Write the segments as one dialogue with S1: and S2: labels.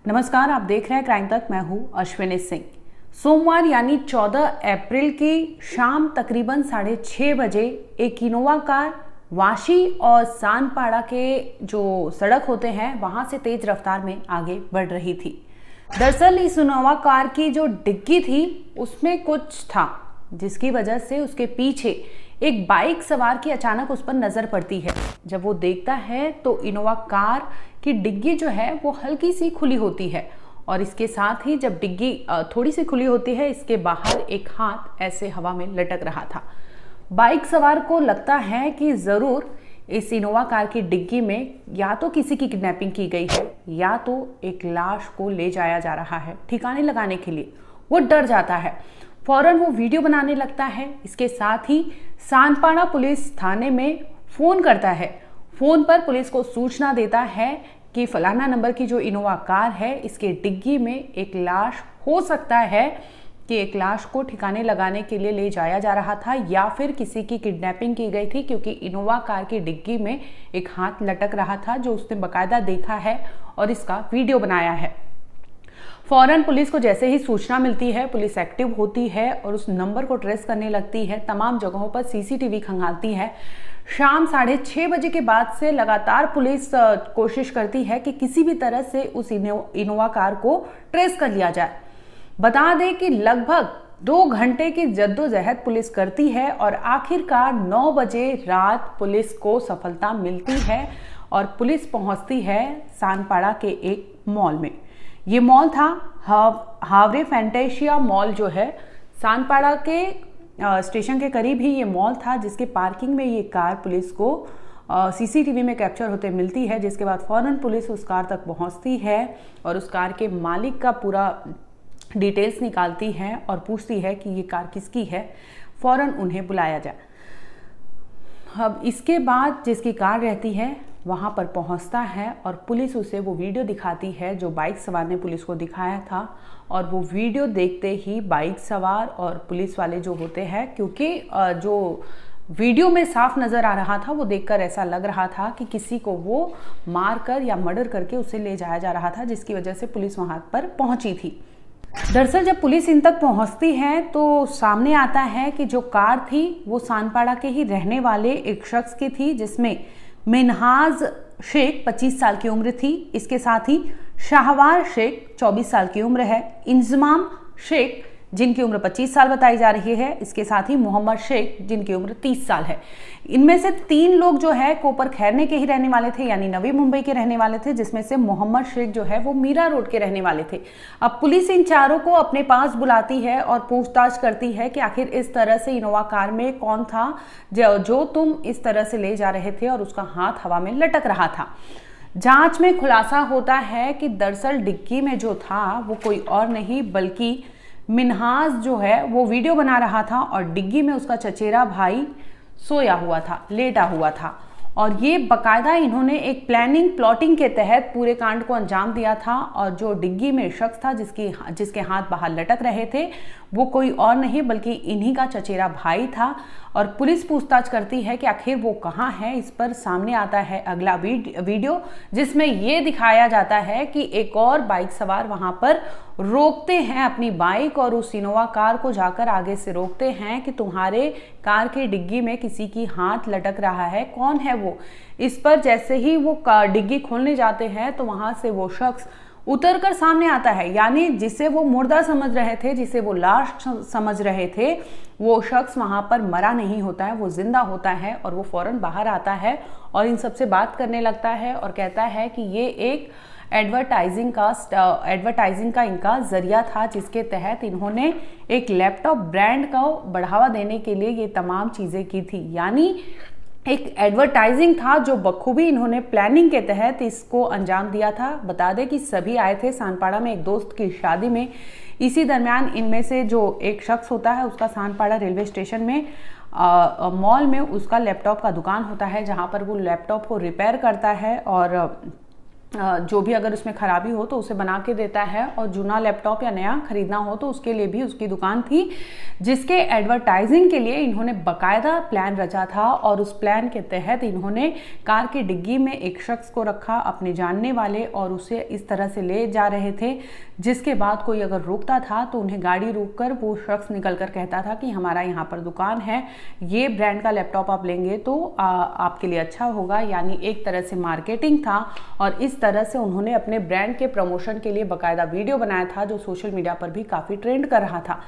S1: नमस्कार, आप देख रहे हैं क्राइम तक। मैं हूं अश्विनी सिंह। सोमवार यानी 14 अप्रैल की शाम तकरीबन 6:30 बजे एक इनोवा कार वाशी और सानपाड़ा के जो सड़क होते हैं वहां से तेज रफ्तार में आगे बढ़ रही थी। दरअसल इस इनोवा कार की जो डिग्गी थी उसमें कुछ था जिसकी वजह से उसके पीछे एक बाइक सवार की अचानक उस पर नजर पड़ती है। जब वो देखता है तो इनोवा कार की डिग्गी जो है वो हल्की सी खुली होती है और इसके साथ ही जब डिग्गी थोड़ी सी खुली होती है, इसके बाहर एक हाथ ऐसे हवा में लटक रहा था। बाइक सवार को लगता है कि जरूर इस इनोवा कार की डिग्गी में या तो किसी की किडनैपिंग की गई है या तो एक लाश को ले जाया जा रहा है ठिकाने लगाने के लिए। वो डर जाता है, फौरन वो वीडियो बनाने लगता है। इसके साथ ही सानपाड़ा पुलिस थाने में फोन करता है। फोन पर पुलिस को सूचना देता है कि फलाना नंबर की जो इनोवा कार है इसके डिग्गी में एक लाश हो सकता है कि एक लाश को ठिकाने लगाने के लिए ले जाया जा रहा था या फिर किसी की किडनैपिंग की गई थी, क्योंकि इनोवा कार की डिग्गी में एक हाथ लटक रहा था जो उसने बकायदा देखा है और इसका वीडियो बनाया है। फौरन पुलिस को जैसे ही सूचना मिलती है, पुलिस एक्टिव होती है और उस नंबर को ट्रेस करने लगती है। तमाम जगहों पर सीसीटीवी खंगालती है। शाम 6:30 बजे के बाद से लगातार पुलिस कोशिश करती है कि किसी भी तरह से उस इनोवा कार को ट्रेस कर लिया जाए। बता दें कि लगभग 2 घंटे की जद्दोजहद पुलिस करती है और आखिरकार 9 बजे रात पुलिस को सफलता मिलती है और पुलिस पहुंचती है सानपाड़ा के एक मॉल में। ये मॉल था हावरे फैंटेशिया मॉल, जो है सानपाड़ा के स्टेशन के करीब ही ये मॉल था, जिसके पार्किंग में ये कार पुलिस को सीसीटीवी में कैप्चर होते मिलती है। जिसके बाद फौरन पुलिस उस कार तक पहुंचती है और उस कार के मालिक का पूरा डिटेल्स निकालती है और पूछती है कि ये कार किसकी है। फौरन उन्हें बुलाया जाए। अब इसके बाद जिसकी कार रहती है वहाँ पर पहुँचता है और पुलिस उसे वो वीडियो दिखाती है जो बाइक सवार ने पुलिस को दिखाया था। और वो वीडियो देखते ही बाइक सवार और पुलिस वाले जो होते हैं, क्योंकि जो वीडियो में साफ नज़र आ रहा था वो देखकर ऐसा लग रहा था कि किसी को वो मार कर या मर्डर करके उसे ले जाया जा रहा था, जिसकी वजह से पुलिस वहाँ पर पहुँची थी। दरअसल जब पुलिस इन तक पहुंचती है तो सामने आता है कि जो कार थी वो सानपाड़ा के ही रहने वाले एक शख्स की थी, जिसमें मिनहाज शेख 25 साल की उम्र थी। इसके साथ ही शाहवार शेख 24 साल की उम्र है। इंजमाम शेख जिनकी उम्र 25 साल बताई जा रही है। इसके साथ ही मोहम्मद शेख जिनकी उम्र 30 साल है। इनमें से 3 लोग जो है कोपर खैरने के ही रहने वाले थे, यानी नवी मुंबई के रहने वाले थे, जिसमें से मोहम्मद शेख जो है वो मीरा रोड के रहने वाले थे। अब पुलिस इन चारों को अपने पास बुलाती है और पूछताछ करती है कि आखिर इस तरह से इनोवा कार में कौन था जो तुम इस तरह से ले जा रहे थे और उसका हाथ हवा में लटक रहा था। जांच में खुलासा होता है कि दरअसल डिग्गी में जो था वो कोई और नहीं बल्कि मिनहाज जो है वो वीडियो बना रहा था और डिग्गी में उसका चचेरा भाई सोया हुआ था, लेटा हुआ था। और ये बकायदा इन्होंने एक प्लॉटिंग के तहत पूरे कांड को अंजाम दिया था। और जो डिग्गी में शख्स था जिसके हाथ बाहर लटक रहे थे वो कोई और नहीं बल्कि इन्हीं का चचेरा भाई था। और पुलिस पूछताछ करती है कि आखिर वो कहाँ है। इस पर सामने आता है अगला वीडियो, जिसमें ये दिखाया जाता है कि एक और बाइक सवार वहां पर रोकते हैं अपनी बाइक और उस इनोवा कार को जाकर आगे से रोकते हैं कि तुम्हारे कार की डिग्गी में किसी की हाथ लटक रहा है, कौन है वो। इस पर जैसे ही वो डिग्गी खोलने जाते हैं तो वहां से वो शख्स उतर कर सामने आता है, यानी जिसे वो मुर्दा समझ रहे थे, जिसे वो लाश समझ रहे थे, वो शख्स वहां पर मरा नहीं होता है, वो जिंदा होता है। और वो फौरन बाहर आता है और इन सबसे बात करने लगता है और कहता है कि ये एक एडवर्टाइजिंग का इनका जरिया था, जिसके तहत इन्होंने एक लैपटॉप ब्रांड को बढ़ावा देने के लिए ये तमाम चीजें की थी। यानी एक एडवर्टाइजिंग था जो बखूबी इन्होंने प्लानिंग के तहत इसको अंजाम दिया था। बता दें कि सभी आए थे सानपाड़ा में एक दोस्त की शादी में। इसी दरमियान इनमें से जो एक शख्स होता है उसका सानपाड़ा रेलवे स्टेशन में मॉल में उसका लैपटॉप का दुकान होता है, जहां पर वो लैपटॉप को रिपेयर करता है और जो भी अगर उसमें खराबी हो तो उसे बना के देता है, और जूना लैपटॉप या नया खरीदना हो तो उसके लिए भी उसकी दुकान थी, जिसके एडवर्टाइजिंग के लिए इन्होंने बकायदा प्लान रचा था। और उस प्लान के तहत इन्होंने कार की डिग्गी में एक शख्स को रखा, अपने जानने वाले, और उसे इस तरह से ले जा रहे थे जिसके बाद कोई अगर रोकता था तो उन्हें गाड़ी रोककर वो शख्स निकल कर कहता था कि हमारा यहाँ पर दुकान है, ये ब्रांड का लैपटॉप आप लेंगे तो आपके लिए अच्छा होगा। यानी एक तरह से मार्केटिंग था, और इस तरह से उन्होंने अपने ब्रांड के प्रमोशन के लिए बकायदा वीडियो बनाया था जो सोशल मीडिया पर भी काफ़ी ट्रेंड कर रहा था।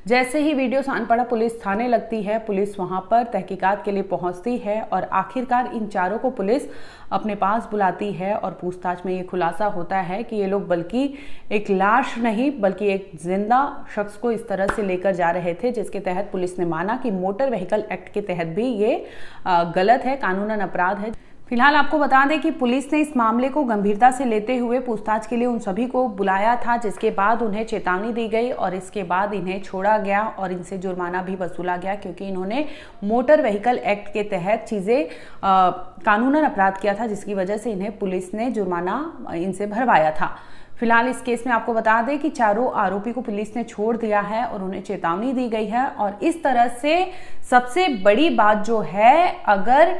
S1: जैसे ही वीडियो सानपाड़ा पुलिस थाने लगती है, पुलिस वहां पर तहकीकात के लिए पहुंचती है, और आखिरकार इन चारों को पुलिस अपने पास बुलाती है। और पूछताछ में ये खुलासा होता है कि ये लोग बल्कि एक लाश नहीं बल्कि एक जिंदा शख्स को इस तरह से लेकर जा रहे थे, जिसके तहत पुलिस ने माना कि मोटर व्हीकल एक्ट के तहत भी ये गलत है, कानूनन अपराध है। फिलहाल आपको बता दें कि पुलिस ने इस मामले को गंभीरता से लेते हुए पूछताछ के लिए उन सभी को बुलाया था, जिसके बाद उन्हें चेतावनी दी गई और इसके बाद इन्हें छोड़ा गया और इनसे जुर्माना भी वसूला गया, क्योंकि इन्होंने मोटर व्हीकल एक्ट के तहत चीज़ें कानूनन अपराध किया था, जिसकी वजह से इन्हें पुलिस ने जुर्माना इनसे भरवाया था। फिलहाल इस केस में आपको बता दें कि चारों आरोपी को पुलिस ने छोड़ दिया है और उन्हें चेतावनी दी गई है। और इस तरह से सबसे बड़ी बात जो है, अगर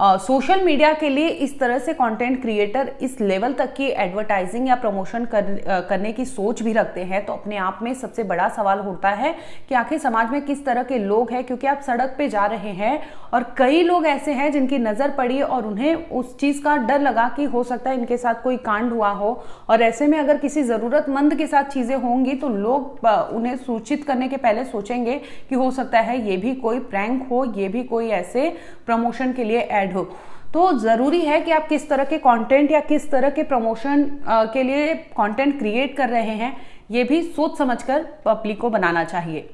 S1: सोशल मीडिया के लिए इस तरह से कंटेंट क्रिएटर इस लेवल तक की एडवर्टाइजिंग या प्रमोशन करने की सोच भी रखते हैं, तो अपने आप में सबसे बड़ा सवाल होता है कि आखिर समाज में किस तरह के लोग हैं। क्योंकि आप सड़क पे जा रहे हैं और कई लोग ऐसे हैं जिनकी नज़र पड़ी और उन्हें उस चीज़ का डर लगा कि हो सकता है इनके साथ कोई कांड हुआ हो, और ऐसे में अगर किसी ज़रूरतमंद के साथ चीज़ें होंगी तो लोग उन्हें सूचित करने के पहले सोचेंगे कि हो सकता है ये भी कोई प्रैंक हो, ये भी कोई ऐसे प्रमोशन के लिए ऐड हो। तो ज़रूरी है कि आप किस तरह के कंटेंट या किस तरह के प्रमोशन के लिए कंटेंट क्रिएट कर रहे हैं, ये भी सोच समझकर पब्लिक को बनाना चाहिए।